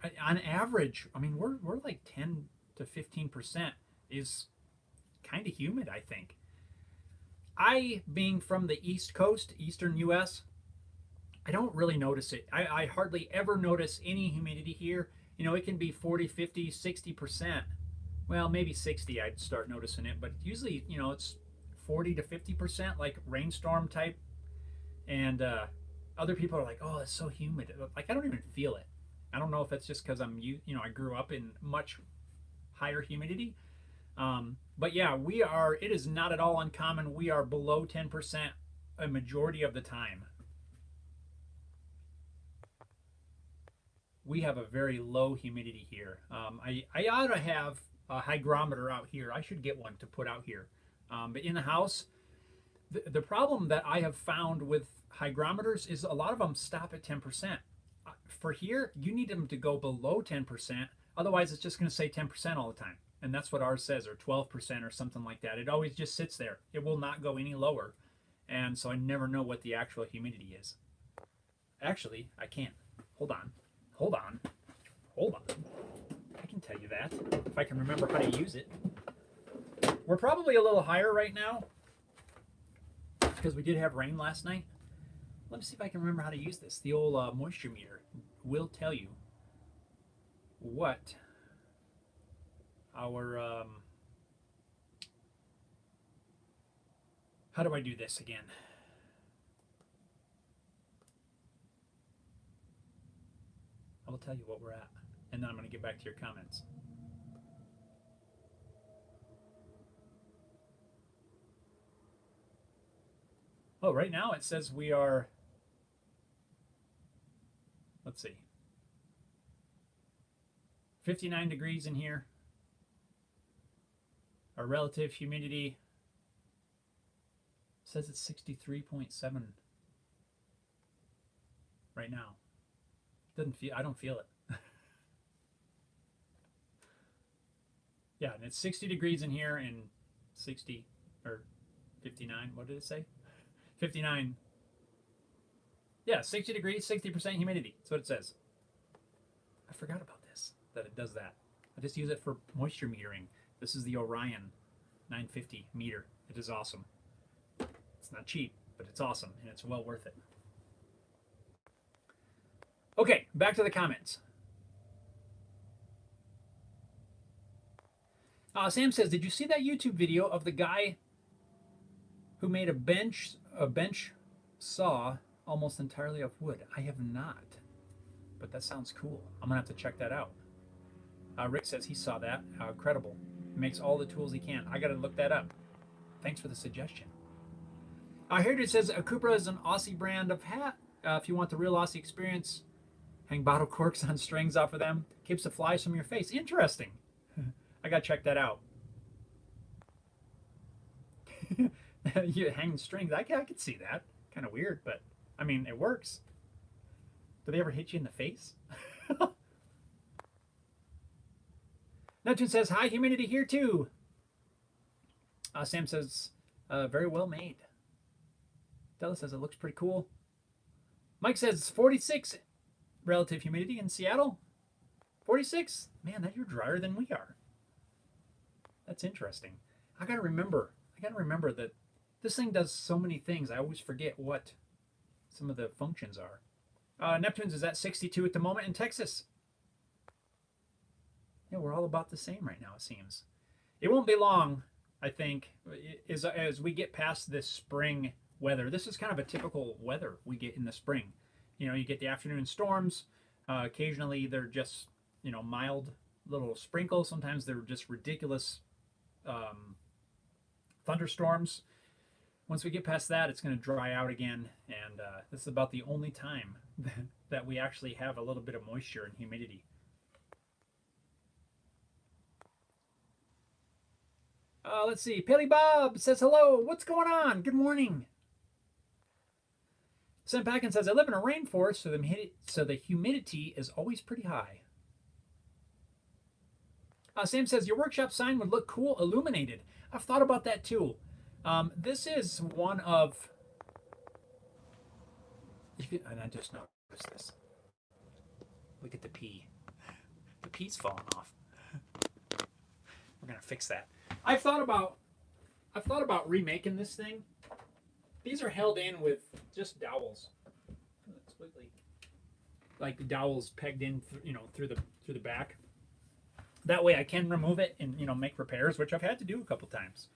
average. I mean, we're like 10 to 15% is kind of humid, I think. I, being from the East Coast, Eastern U.S., I don't really notice it. I hardly ever notice any humidity here. It can be 40, 50, 60%. Well, maybe 60 I'd start noticing it, but usually, it's 40 to 50%, like rainstorm type. And other people are like, oh, it's so humid. Like, I don't even feel it. I don't know if it's just because I grew up in much higher humidity. But yeah, it is not at all uncommon. We are below 10% a majority of the time. We have a very low humidity here. I ought to have a hygrometer out here. I should get one to put out here. But in the house, the problem that I have found with hygrometers is a lot of them stop at 10%. For here, you need them to go below 10%. Otherwise, it's just going to say 10% all the time. And that's what ours says, or 12% or something like that. It always just sits there. It will not go any lower. And so I never know what the actual humidity is. Actually, I can't. Hold on. I can tell you that, if I can remember how to use it. We're probably a little higher right now, because we did have rain last night. Let me see if I can remember how to use this. The old moisture meter will tell you what our how do I do this again? I will tell you what we're at, and then I'm going to get back to your comments. Oh, right now it says we are, let's see, 59 degrees in here. Our relative humidity says it's 63.7 right now. I don't feel it. Yeah, and it's 60 degrees in here and 60 or 59. What did it say? 59. Yeah, 60 degrees, 60% humidity. That's what it says. I forgot about this, that it does that. I just use it for moisture metering. This is the Orion 950 meter. It is awesome. It's not cheap, but it's awesome, and it's well worth it. Okay, back to the comments. Sam says, did you see that YouTube video of the guy who made a bench saw almost entirely of wood? I have not, but that sounds cool. I'm gonna have to check that out. Rick says he saw that. Incredible. He makes all the tools he can. I gotta look that up. Thanks for the suggestion. Heritage says a Cupra is an Aussie brand of hat. If you want the real Aussie experience, hang bottle corks on strings off of them. Keeps the flies from your face. Interesting. I gotta check that out. You hang strings. I could see that. Kind of weird, but I mean, it works. Do they ever hit you in the face? Neptune says, hi, humidity here too. Sam says, very well made. Della says, it looks pretty cool. Mike says, 46 relative humidity in Seattle. 46? Man, you're drier than we are. That's interesting. I gotta remember that this thing does so many things. I always forget what some of the functions are. Neptune's is at 62 at the moment in Texas. Yeah, we're all about the same right now, it seems. It won't be long, I think, as we get past this spring weather. This is kind of a typical weather we get in the spring. You know, you get the afternoon storms. Occasionally they're just, mild little sprinkles. Sometimes they're just ridiculous thunderstorms. Once we get past that, it's going to dry out again, and this is about the only time that we actually have a little bit of moisture and humidity. Let's see. Paley Bob says hello. What's going on? Good morning. Sam Packin says, I live in a rainforest, so the humidity is always pretty high. Sam says, your workshop sign would look cool illuminated. I've thought about that too. This is one of... And I just noticed this. Look at the pea. The pea's falling off. We're going to fix that. I've thought about remaking this thing. These are held in with just dowels. Like the dowels pegged in, through the back. That way I can remove it and, make repairs, which I've had to do a couple times.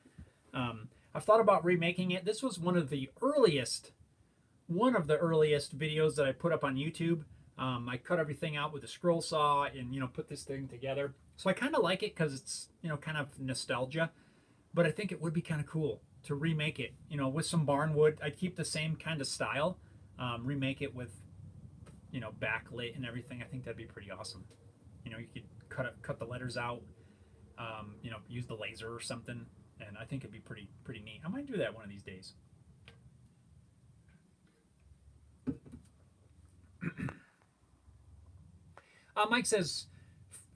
I've thought about remaking it. This was one of the earliest videos that I put up on YouTube. I cut everything out with a scroll saw and, put this thing together. So I kind of like it because it's, kind of nostalgia. But I think it would be kind of cool to remake it, with some barn wood. I'd keep the same kind of style, remake it with, backlit and everything. I think that'd be pretty awesome. You could cut the letters out, use the laser or something, and I think it'd be pretty neat. I might do that one of these days. Mike says,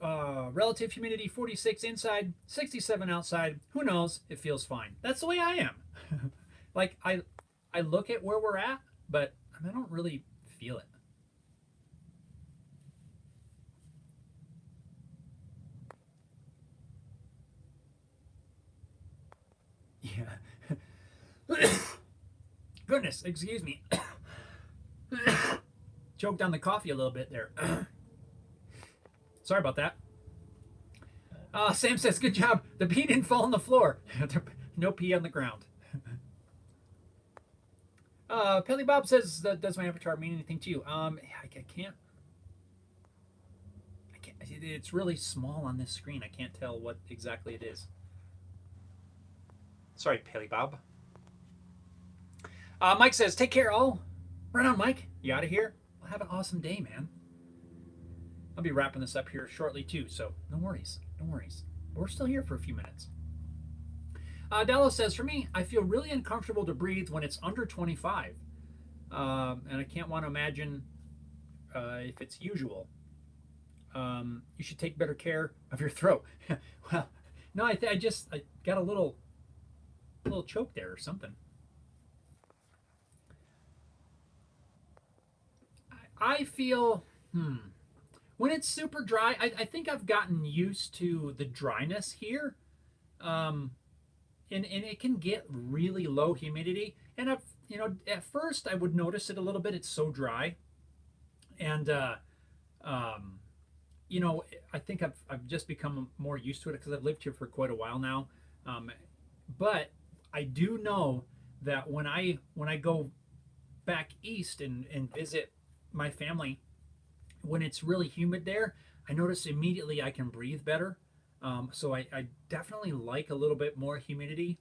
relative humidity 46 inside, 67 outside. Who knows? It feels fine. That's the way I am. Like I look at where we're at, but I don't really feel it. Yeah. Goodness, excuse me. Choked on the coffee a little bit there. Sorry about that. Sam says, good job. The pea didn't fall on the floor. No pea on the ground. Pelly Bob says, does my avatar mean anything to you? I can't. It's really small on this screen. I can't tell what exactly it is. Sorry, Pelly Bob. Mike says, take care, all. Right on, Mike. You out of here? Well, have an awesome day, man. I'll be wrapping this up here shortly, too, so no worries. No worries. We're still here for a few minutes. Dallas says, for me, I feel really uncomfortable to breathe when it's under 25. And I can't want to imagine if it's usual. You should take better care of your throat. Well, no, I got a little choke there or something. I feel, when it's super dry, I think I've gotten used to the dryness here. Um, and it can get really low humidity. And at first I would notice it a little bit. It's so dry. And, um, I think I've just become more used to it because I've lived here for quite a while now. Um, but I do know that when I go back east and visit my family, when it's really humid there, I notice immediately I can breathe better. So I definitely like a little bit more humidity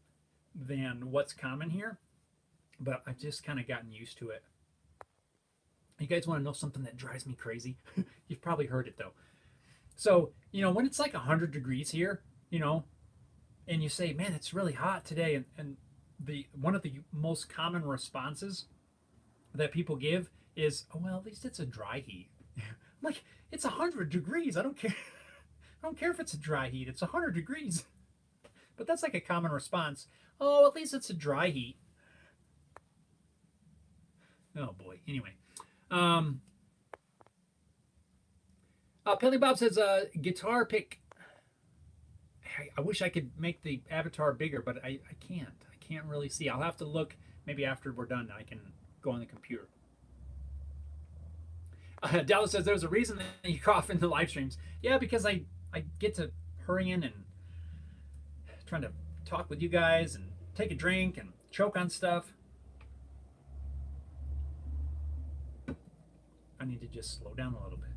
than what's common here, but I've just kind of gotten used to it. You guys want to know something that drives me crazy? You've probably heard it though. So, when it's like 100 degrees here, and you say, man, it's really hot today, and the one of the most common responses that people give is, oh, well, at least it's a dry heat. I'm like, it's 100 degrees. I don't care. I don't care if it's a dry heat. It's 100 degrees. But that's like a common response. Oh, at least it's a dry heat. Oh boy. Anyway, um, Pelly Bob says, guitar pick. I wish I could make the avatar bigger, but I can't. I can't really see. I'll have to look maybe after we're done. I can go on the computer. Dallas says there's a reason that you cough in the live streams. Yeah, because I get to hurrying and trying to talk with you guys and take a drink and choke on stuff. I need to just slow down a little bit.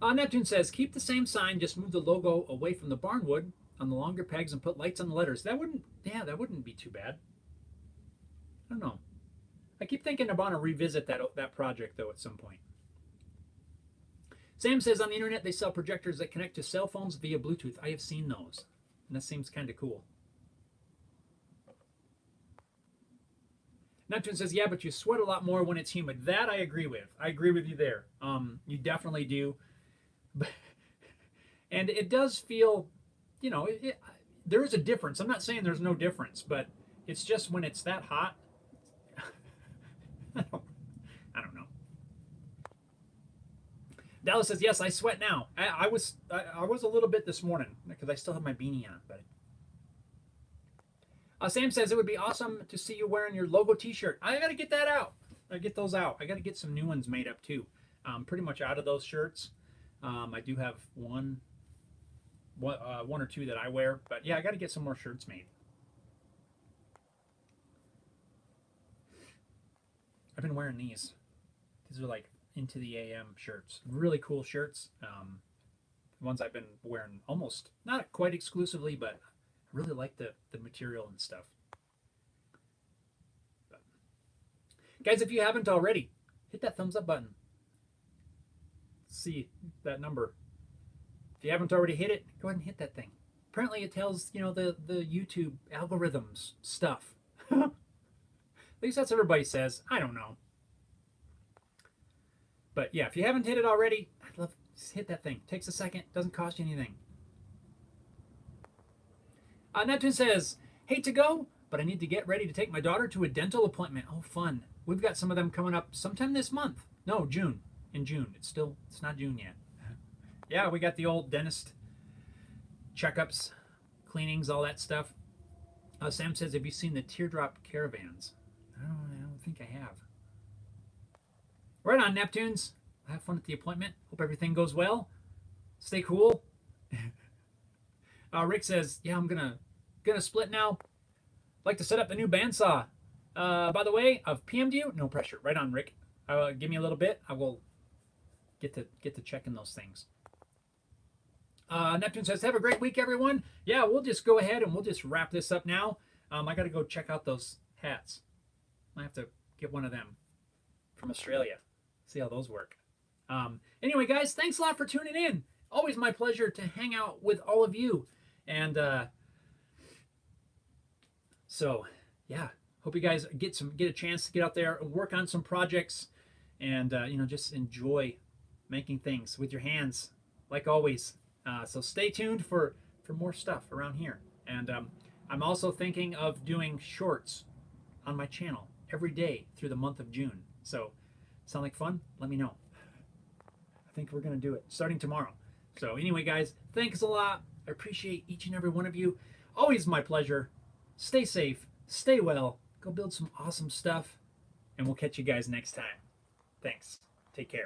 Neptune says, keep the same sign, just move the logo away from the barnwood on the longer pegs and put lights on the letters. That wouldn't be too bad. I don't know. I keep thinking I want to revisit that project though at some point. Sam says on the internet they sell projectors that connect to cell phones via Bluetooth. I have seen those, and that seems kind of cool. Neptune says, yeah, but you sweat a lot more when it's humid. That I agree with. I agree with you there. You definitely do. And it does feel, there is a difference. I'm not saying there's no difference, but it's just when it's that hot. I don't know. Dallas says, yes, I sweat now. I was a little bit this morning because I still have my beanie on. But Sam says it would be awesome to see you wearing your logo T-shirt. I got to get that out. I get those out. I got to get some new ones made up too. I'm pretty much out of those shirts. I do have one or two that I wear, but yeah, I got to get some more shirts made. I've been wearing these. These are like Into the AM shirts. Really cool shirts. Ones I've been wearing almost, not quite exclusively, but I really like the material and stuff. But, guys, if you haven't already, hit that thumbs up button. See that number. If you haven't already hit it, go ahead and hit that thing. Apparently it tells, the YouTube algorithms stuff. At least that's what everybody says. I don't know. But yeah, if you haven't hit it already, I'd love to hit that thing. It takes a second, doesn't cost you anything. Neptune says, hate to go, but I need to get ready to take my daughter to a dental appointment. Oh, fun. We've got some of them coming up sometime this month. No, June. In June. It's not June yet. Yeah, we got the old dentist checkups, cleanings, all that stuff. Sam says, have you seen the teardrop caravans? I don't think I have. Right on, Neptunes. Have fun at the appointment. Hope everything goes well. Stay cool. Rick says, yeah, I'm gonna split now. Like to set up the new bandsaw. By the way, I've PM'd you. No pressure. Right on, Rick. Give me a little bit. I will get to checking those things. Neptune says, have a great week, everyone. Yeah, we'll just go ahead and we'll just wrap this up now. I got to go check out those hats. I have to get one of them from Australia. See how those work. Anyway, guys, thanks a lot for tuning in. Always my pleasure to hang out with all of you. And so, yeah, hope you guys get a chance to get out there and work on some projects and, just enjoy making things with your hands, like always. So stay tuned for more stuff around here. And I'm also thinking of doing shorts on my channel every day through the month of June. So, sound like fun? Let me know. I think we're going to do it starting tomorrow. So, anyway, guys, thanks a lot. I appreciate each and every one of you. Always my pleasure. Stay safe, stay well, go build some awesome stuff, and we'll catch you guys next time. Thanks. Take care.